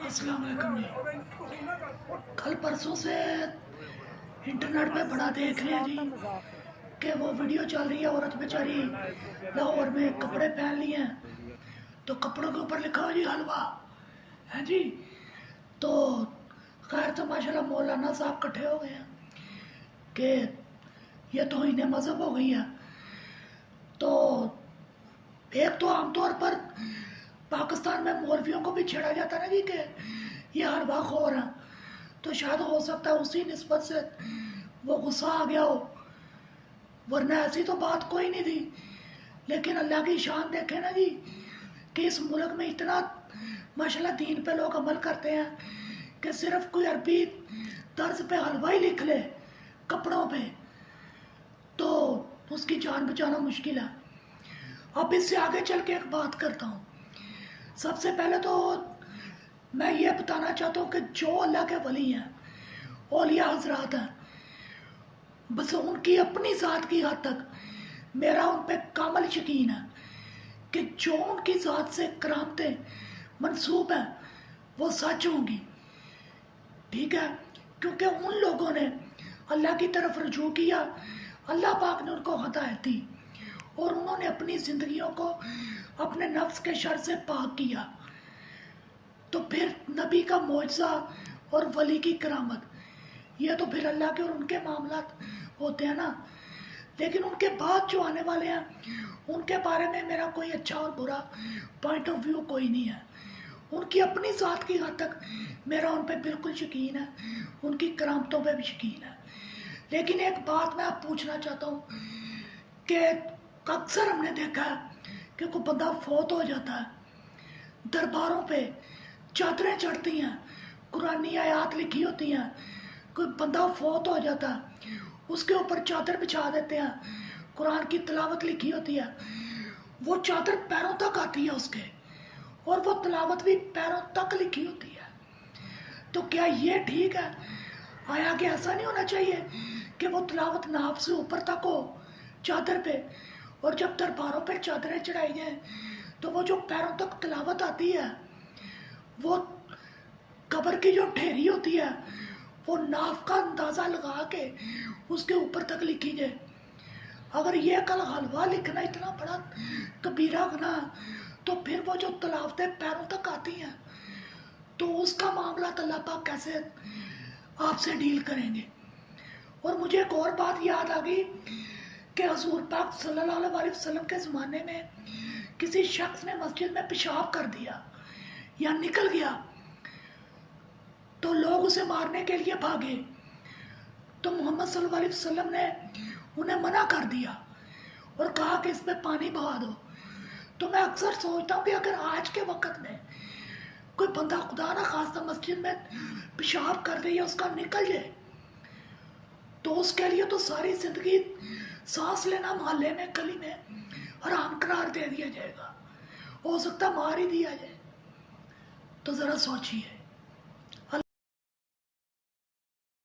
السلام علیکم جی۔ کل پرسوں سے انٹرنیٹ پہ بڑا دیکھ رہے ہیں جی کہ وہ ویڈیو چل رہی ہے، عورت بیچاری لاہور میں کپڑے پہن لیے ہیں تو کپڑوں کے اوپر لکھا ہو جی حلوہ ہے جی۔ تو خیر تو ماشاءاللہ مولانا صاحب کٹھے ہو گئے ہیں کہ یہ توہین مذہب ہو گئی ہے۔ تو ایک تو عام طور پر پاکستان میں مولویوں کو بھی چھیڑا جاتا نا جی کہ یہ حلوہ خور ہیں، تو شاید ہو سکتا ہے اسی نسبت سے وہ غصہ آ گیا ہو، ورنہ ایسی تو بات کوئی نہیں تھی۔ لیکن اللہ کی شان دیکھیں نا جی کہ اس ملک میں اتنا ماشاءاللہ دین پہ لوگ عمل کرتے ہیں کہ صرف کوئی عربی طرز پہ حلوہ ہی لکھ لے کپڑوں پہ تو اس کی جان بچانا مشکل ہے۔ اب اس سے آگے چل کے ایک بات کرتا ہوں۔ سب سے پہلے تو میں یہ بتانا چاہتا ہوں کہ جو اللہ کے ولی ہیں، اولیاء حضرات ہیں، بس ان کی اپنی ذات کی حد تک میرا ان پہ کامل یقین ہے کہ جو ان کی ذات سے کرامتیں منسوب ہیں وہ سچ ہوں گی، ٹھیک ہے؟ کیونکہ ان لوگوں نے اللہ کی طرف رجوع کیا، اللہ پاک نے ان کو ہدایت دی اور انہوں نے اپنی زندگیوں کو اپنے نفس کے شر سے پاک کیا۔ تو پھر نبی کا معجزہ اور ولی کی کرامت یہ تو پھر اللہ کے اور ان کے معاملات ہوتے ہیں نا۔ لیکن ان کے بعد جو آنے والے ہیں ان کے بارے میں میرا کوئی اچھا اور برا پوائنٹ آف ویو کوئی نہیں ہے۔ ان کی اپنی ذات کی حد تک میرا ان پہ بالکل یقین ہے، ان کی کرامتوں پہ بھی یقین ہے۔ لیکن ایک بات میں آپ پوچھنا چاہتا ہوں کہ اکثر ہم نے دیکھا ہے کہ کوئی بندہ فوت ہو جاتا ہے، درباروں پہ چادریں چڑھتی ہیں، قرآنی آیات لکھی ہوتی ہیں، کوئی بندہ فوت ہو جاتا ہے اس کے اوپر چادر بچھا دیتے ہیں، قرآن کی تلاوت لکھی ہوتی ہے، وہ چادر پیروں تک آتی ہے اس کے اور وہ تلاوت بھی پیروں تک لکھی ہوتی ہے۔ تو کیا یہ ٹھیک ہے؟ آیا کہ ایسا نہیں ہونا چاہیے کہ وہ تلاوت ناف سے اوپر تک ہو چادر پہ، اور جب درباروں پہ چادریں چڑھائی جائیں تو وہ جو پیروں تک تلاوت آتی ہے وہ قبر کی جو ڈھیری ہوتی ہے وہ ناف کا اندازہ لگا کے اس کے اوپر تک لکھی جائے۔ اگر یہ کل حلوہ لکھنا اتنا بڑا کبیرہ گناہ تو پھر وہ جو تلاوتیں پیروں تک آتی ہیں تو اس کا معاملہ اللہ پاک کیسے آپ سے ڈیل کریں گے؟ اور مجھے ایک اور بات یاد آ گئی کہ حضور پاک صلی اللہ علیہ وسلم کے زمانے میں کسی شخص نے مسجد میں پیشاب کر دیا یا نکل گیا تو لوگ اسے مارنے کے لیے بھاگے، تو محمد صلی اللہ علیہ وسلم نے انہیں منع کر دیا اور کہا کہ اس پہ پانی بہا دو۔ تو میں اکثر سوچتا ہوں کہ اگر آج کے وقت میں کوئی بندہ خدا نہ خواستہ مسجد میں پیشاب کر دے یا اس کا نکل جائے تو اس کے لیے تو ساری زندگی سانس لینا محلے میں گلی میں حرام قرار دے دیا جائے گا، ہو سکتا مار ہی دیا جائے۔ تو ذرا سوچیے۔